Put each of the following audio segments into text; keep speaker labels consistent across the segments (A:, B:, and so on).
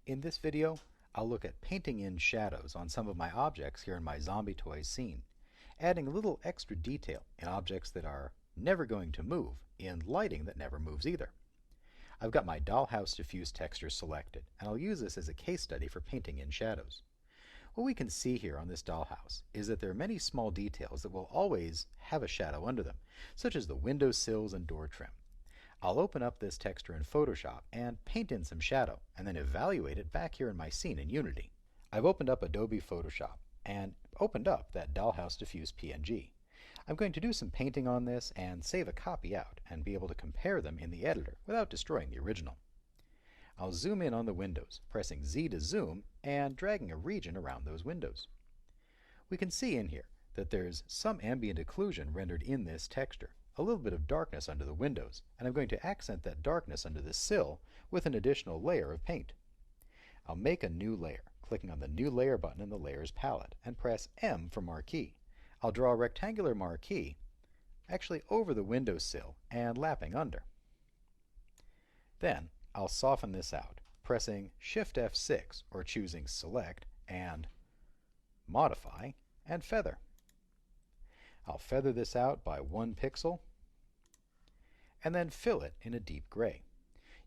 A: In this video, I'll look at painting in shadows on some of my objects here in my Zombie Toys scene, adding a little extra detail in objects that are never going to move in lighting that never moves either. I've got my Dollhouse Diffuse texture selected, and I'll use this as a case study for painting in shadows. What we can see here on this dollhouse is that there are many small details that will always have a shadow under them, such as the window sills and door trim. I'll open up this texture in Photoshop and paint in some shadow, and then evaluate it back here in my scene in Unity. I've opened up Adobe Photoshop and opened up that Dollhouse Diffuse PNG. I'm going to do some painting on this and save a copy out and be able to compare them in the editor without destroying the original. I'll zoom in on the windows, pressing Z to zoom and dragging a region around those windows. We can see in here that there's some ambient occlusion rendered in this texture, a little bit of darkness under the windows, and I'm going to accent that darkness under the sill with an additional layer of paint. I'll make a new layer, clicking on the New Layer button in the Layers palette, and press M for Marquee. I'll draw a rectangular marquee, actually over the windowsill and lapping under. Then I'll soften this out, pressing Shift F6 or choosing Select and Modify and Feather. I'll feather this out by 1 pixel and then fill it in a deep gray.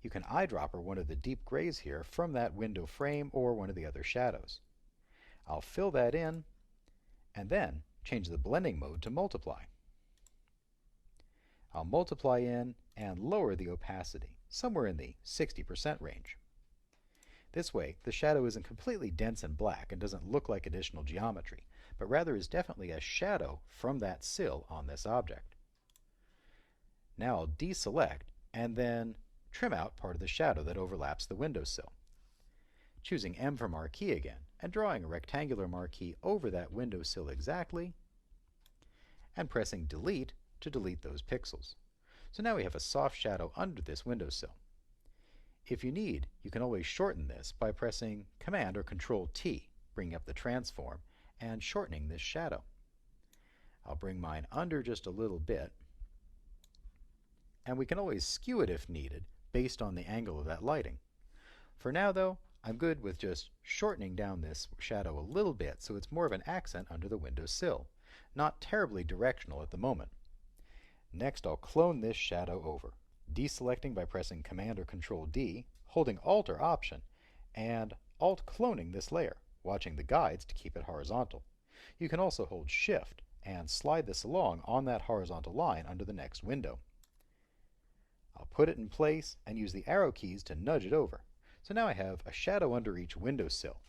A: You can eyedropper one of the deep grays here from that window frame or one of the other shadows. I'll fill that in and then change the blending mode to multiply. I'll multiply in and lower the opacity, somewhere in the 60% range. This way, the shadow isn't completely dense and black and doesn't look like additional geometry, but rather is definitely a shadow from that sill on this object. Now I'll deselect and then trim out part of the shadow that overlaps the windowsill. Choosing M for Marquee again and drawing a rectangular marquee over that windowsill exactly, and pressing Delete to delete those pixels. So now we have a soft shadow under this windowsill. If you need, you can always shorten this by pressing Command or Control T, bringing up the transform and shortening this shadow. I'll bring mine under just a little bit, and we can always skew it if needed based on the angle of that lighting. For now though, I'm good with just shortening down this shadow a little bit so it's more of an accent under the windowsill, not terribly directional at the moment. Next I'll clone this shadow over, deselecting by pressing Command or Control D, holding Alt or Option, and Alt cloning this layer, watching the guides to keep it horizontal. You can also hold Shift and slide this along on that horizontal line under the next window. I'll put it in place and use the arrow keys to nudge it over. So now I have a shadow under each windowsill.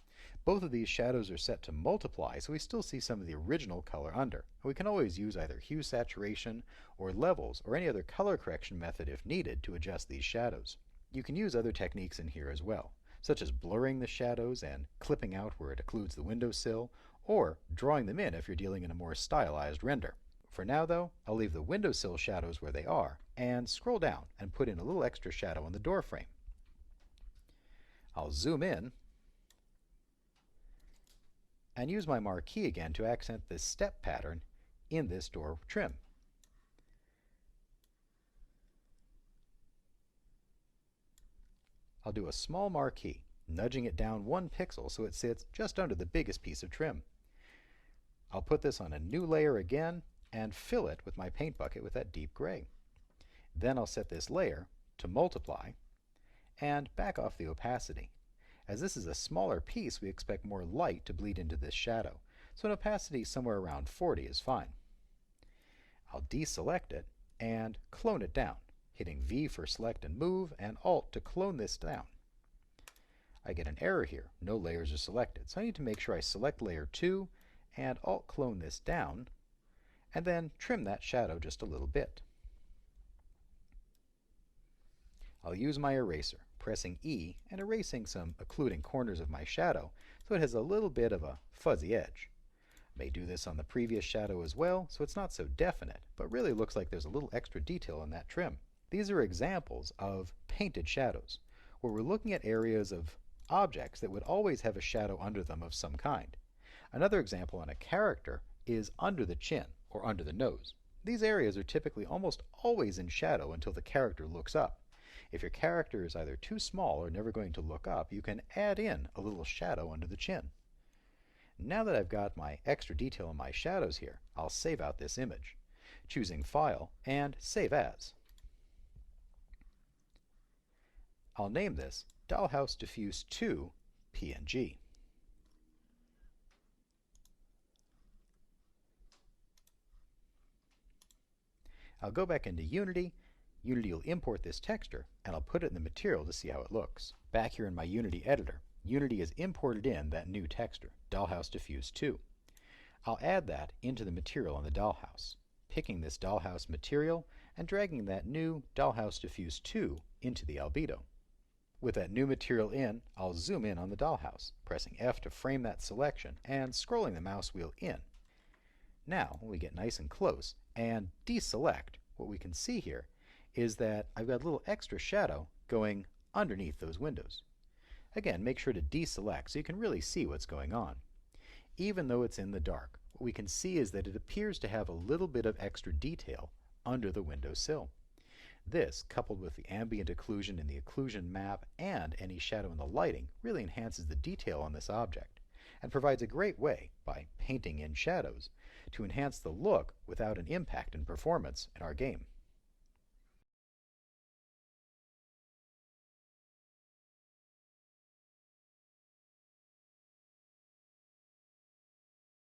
A: Both of these shadows are set to multiply, so we still see some of the original color under. We can always use either hue saturation or levels or any other color correction method if needed to adjust these shadows. You can use other techniques in here as well, such as blurring the shadows and clipping out where it occludes the windowsill, or drawing them in if you're dealing in a more stylized render. For now though, I'll leave the windowsill shadows where they are and scroll down and put in a little extra shadow on the door frame. I'll zoom in and use my marquee again to accent this step pattern in this door trim. I'll do a small marquee, nudging it down 1 pixel so it sits just under the biggest piece of trim. I'll put this on a new layer again and fill it with my paint bucket with that deep gray. Then I'll set this layer to multiply and back off the opacity. As this is a smaller piece, we expect more light to bleed into this shadow, so an opacity somewhere around 40 is fine. I'll deselect it and clone it down, hitting V for select and move and Alt to clone this down. I get an error here, no layers are selected, so I need to make sure I select layer 2 and Alt clone this down, and then trim that shadow just a little bit. I'll use my eraser, pressing E and erasing some occluding corners of my shadow so it has a little bit of a fuzzy edge. I may do this on the previous shadow as well so it's not so definite, but really looks like there's a little extra detail in that trim. These are examples of painted shadows, where we're looking at areas of objects that would always have a shadow under them of some kind. Another example on a character is under the chin or under the nose. These areas are typically almost always in shadow until the character looks up. If your character is either too small or never going to look up, you can add in a little shadow under the chin. Now that I've got my extra detail in my shadows here, I'll save out this image, choosing File and Save As. I'll name this Dollhouse Diffuse 2 PNG. I'll go back into Unity. Unity will import this texture, and I'll put it in the material to see how it looks. Back here in my Unity editor, Unity has imported in that new texture, Dollhouse Diffuse 2. I'll add that into the material on the dollhouse, picking this dollhouse material and dragging that new Dollhouse Diffuse 2 into the albedo. With that new material in, I'll zoom in on the dollhouse, pressing F to frame that selection and scrolling the mouse wheel in. Now, when we get nice and close and deselect, what we can see here is that I've got a little extra shadow going underneath those windows. Again, make sure to deselect so you can really see what's going on. Even though it's in the dark, what we can see is that it appears to have a little bit of extra detail under the windowsill. This, coupled with the ambient occlusion in the occlusion map and any shadow in the lighting, really enhances the detail on this object and provides a great way, by painting in shadows, to enhance the look without an impact in performance in our game.